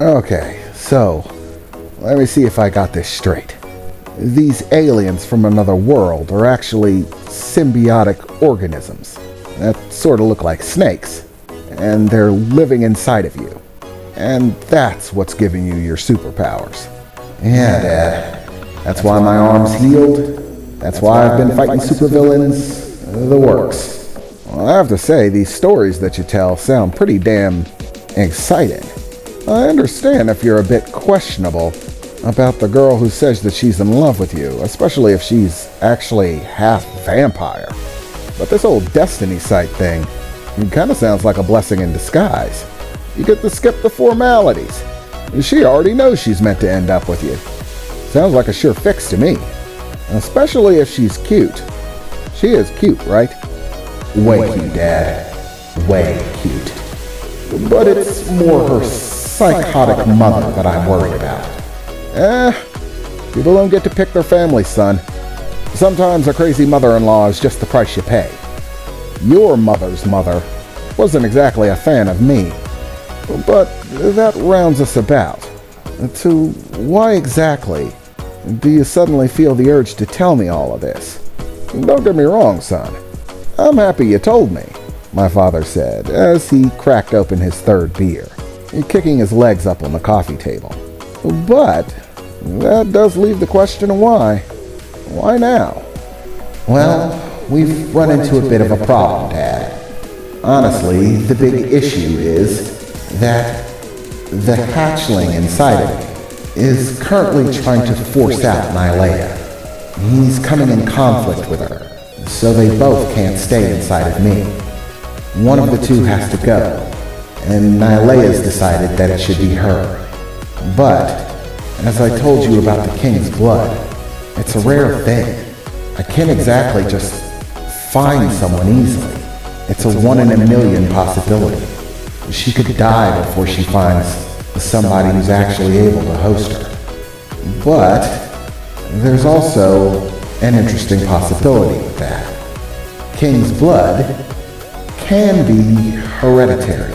Okay, so let me see if I got this straight. These aliens from another world are actually symbiotic organisms that sort of look like snakes, and they're living inside of you. And that's what's giving you your superpowers. Yeah, Dad. That's why my arm's healed. That's why I've been fighting supervillains. The works. Well, I have to say, these stories that you tell sound pretty damn exciting. I understand if you're a bit questionable about the girl who says that she's in love with you, especially if she's actually half vampire. But this whole destiny site thing, it kind of sounds like a blessing in disguise. You get to skip the formalities. She already knows she's meant to end up with you. Sounds like a sure fix to me. Especially if she's cute. She is cute, right? Way cute, Dad. Way cute. But it's more her psychotic mother that I'm worried about. People don't get to pick their family, son. Sometimes a crazy mother-in-law is just the price you pay. Your mother's mother wasn't exactly a fan of me. But that rounds us about to why exactly do you suddenly feel the urge to tell me all of this? Don't get me wrong, son. I'm happy you told me, my father said as he cracked open his third beer, kicking his legs up on the coffee table. But that does leave the question of why. Why now? Well, we've run into a bit of a problem, Dad. Honestly, the big issue is that the hatchling inside of me is currently trying to force out Nylea. He's coming in conflict with her, so they both can't stay inside of me. One of the two has to go, and Nylea's decided that it should be her. But, as I told you about the King's blood, it's a rare thing. I can't exactly just find someone easily. It's a 1 in a million possibility. She could die before she finds somebody who's actually able to host her. But there's also an interesting possibility with that. King's blood can be hereditary,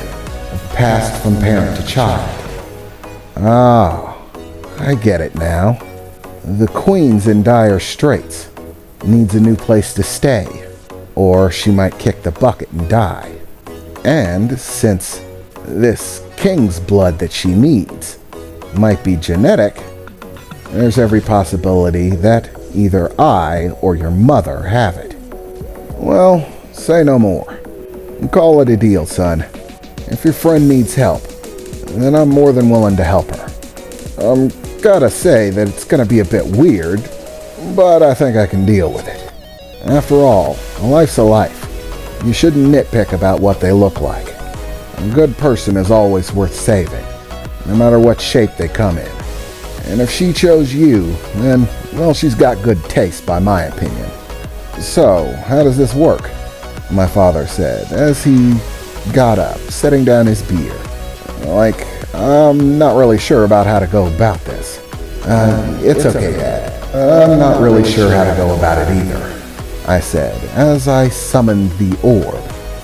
passed from parent to child. Ah, I get it now. The Queen's in dire straits, needs a new place to stay, or she might kick the bucket and die. And since this King's blood that she needs might be genetic, there's every possibility that either I or your mother have it. Well, say no more. Call it a deal, son. If your friend needs help, then I'm more than willing to help her. Gotta say that it's gonna be a bit weird, but I think I can deal with it. After all, a life's a life. You shouldn't nitpick about what they look like. A good person is always worth saving, no matter what shape they come in. And if she chose you, then, well, she's got good taste by my opinion. So, how does this work? My father said, as he got up, setting down his beer. Like, I'm not really sure about how to go about this. It's okay, Dad. I'm not really sure how to go about it either, I said, as I summoned the orb,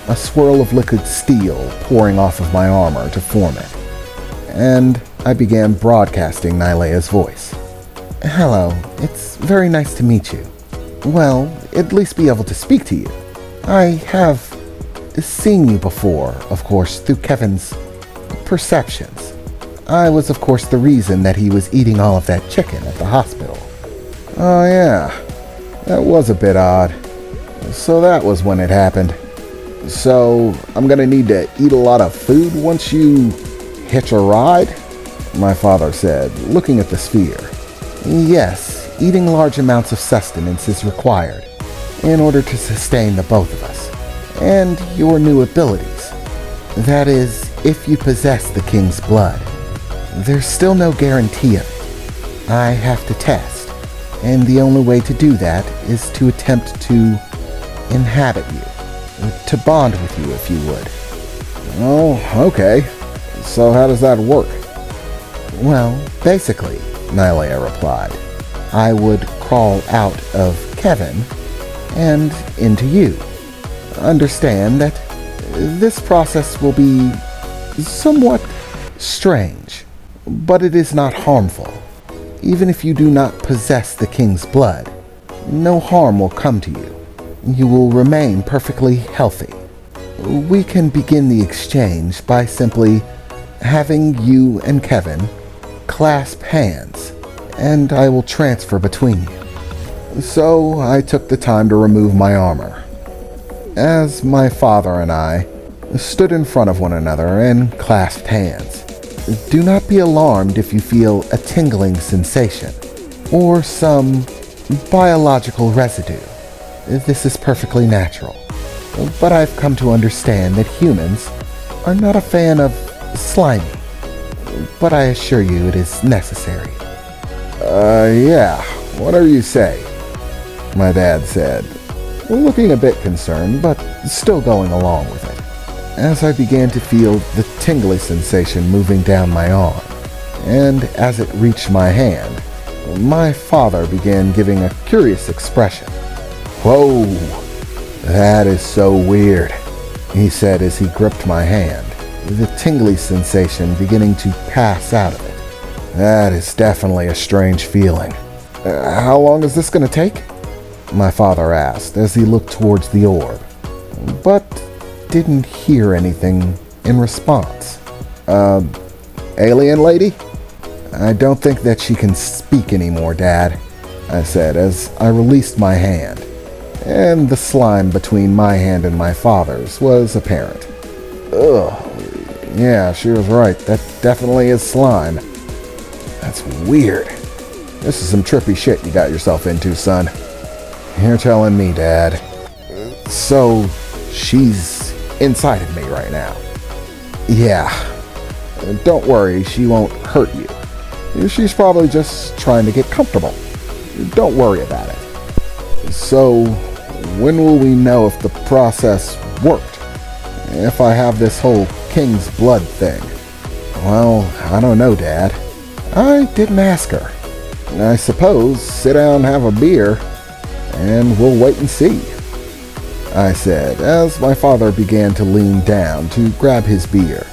a swirl of liquid steel pouring off of my armor to form it. And I began broadcasting Nylea's voice. Hello, it's very nice to meet you. Well, at least be able to speak to you. I have seen you before, of course, through Kevin's perceptions. I was, of course, the reason that he was eating all of that chicken at the hospital. Oh yeah, that was a bit odd. So that was when it happened. So I'm gonna need to eat a lot of food once you hitch a ride? My father said, looking at the sphere. Yes, eating large amounts of sustenance is required in order to sustain the both of us, and your new abilities. That is, if you possess the King's blood. There's still no guarantee of it. I have to test, and the only way to do that is to attempt to inhabit you, to bond with you if you would. Oh, okay. So how does that work? Well, basically, Nylea replied, I would crawl out of Keven and into you. Understand that this process will be somewhat strange, but it is not harmful. Even if you do not possess the king's blood, no harm will come to you. You will remain perfectly healthy. We can begin the exchange by simply having you and Keven clasp hands, and I will transfer between you. So I took the time to remove my armor. As my father and I stood in front of one another and clasped hands. Do not be alarmed if you feel a tingling sensation or some biological residue. This is perfectly natural. But I've come to understand that humans are not a fan of slimy. But I assure you it is necessary. Yeah, whatever you say, my dad said, looking a bit concerned, but still going along with it. As I began to feel the tingly sensation moving down my arm, and as it reached my hand, my father began giving a curious expression. "Whoa, that is so weird," he said as he gripped my hand, the tingly sensation beginning to pass out of it. "That is definitely a strange feeling. How long is this going to take?" my father asked as he looked towards the orb, but didn't hear anything in response. Alien lady? "I don't think that she can speak anymore, Dad," I said as I released my hand, and the slime between my hand and my father's was apparent. Ugh, yeah, she was right. That definitely is slime. That's weird. This is some trippy shit you got yourself into, son. You're telling me, Dad. So, she's inside of me right now. Yeah. Don't worry, she won't hurt you. She's probably just trying to get comfortable. Don't worry about it. So, when will we know if the process worked? If I have this whole king's blood thing? Well, I don't know, Dad. I didn't ask her. I suppose sit down and have a beer, and we'll wait and see, I said as my father began to lean down to grab his beer,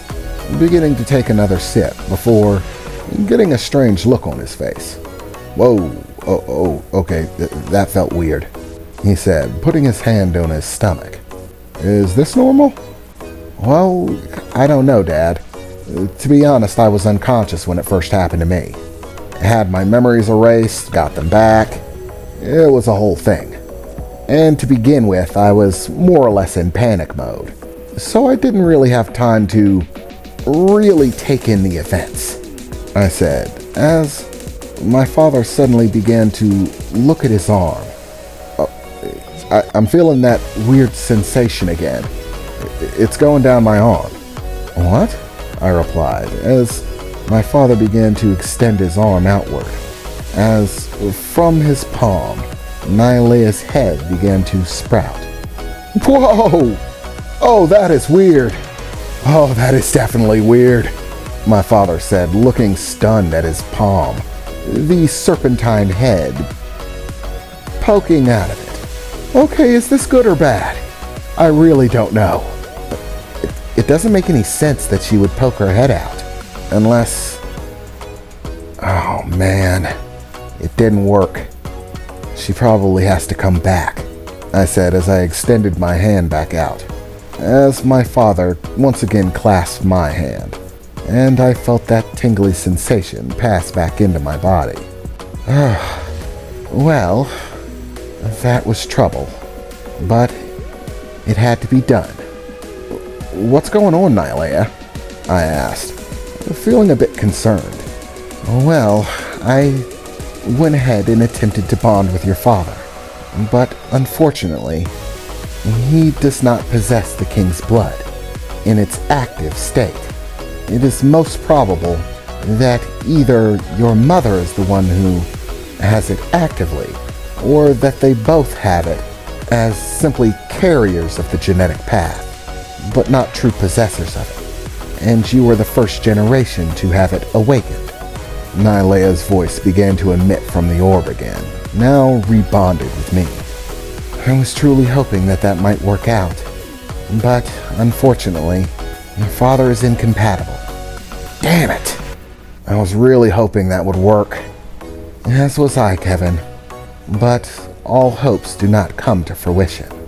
beginning to take another sip before getting a strange look on his face. "Whoa, okay, that felt weird," he said, putting his hand on his stomach. "Is this normal?" "Well, I don't know, Dad. To be honest, I was unconscious when it first happened to me. I had my memories erased, got them back. It was a whole thing. And to begin with, I was more or less in panic mode, so I didn't really have time to really take in the events," I said, as my father suddenly began to look at his arm. I'm feeling that weird sensation again. It's going down my arm." "What?" I replied, as my father began to extend his arm outward, as from his palm, Nylea's head began to sprout. "Whoa! Oh, that is weird. Oh, that is definitely weird," my father said, looking stunned at his palm, the serpentine head poking out of it. "Okay, is this good or bad? I really don't know. It doesn't make any sense that she would poke her head out, unless... Oh man, it didn't work. She probably has to come back," I said as I extended my hand back out, as my father once again clasped my hand, and I felt that tingly sensation pass back into my body. Well, that was trouble, but it had to be done. "What's going on, Nylea?" I asked, feeling a bit concerned. "Well, I went ahead and attempted to bond with your father, but unfortunately, he does not possess the king's blood in its active state. It is most probable that either your mother is the one who has it actively, or that they both have it as simply carriers of the genetic path, but not true possessors of it, and you were the first generation to have it awakened." Nylea's voice began to emit from the orb again, now rebonded with me. "I was truly hoping that that might work out, but unfortunately, your father is incompatible." "Damn it! I was really hoping that would work. As was I, Keven. But all hopes do not come to fruition.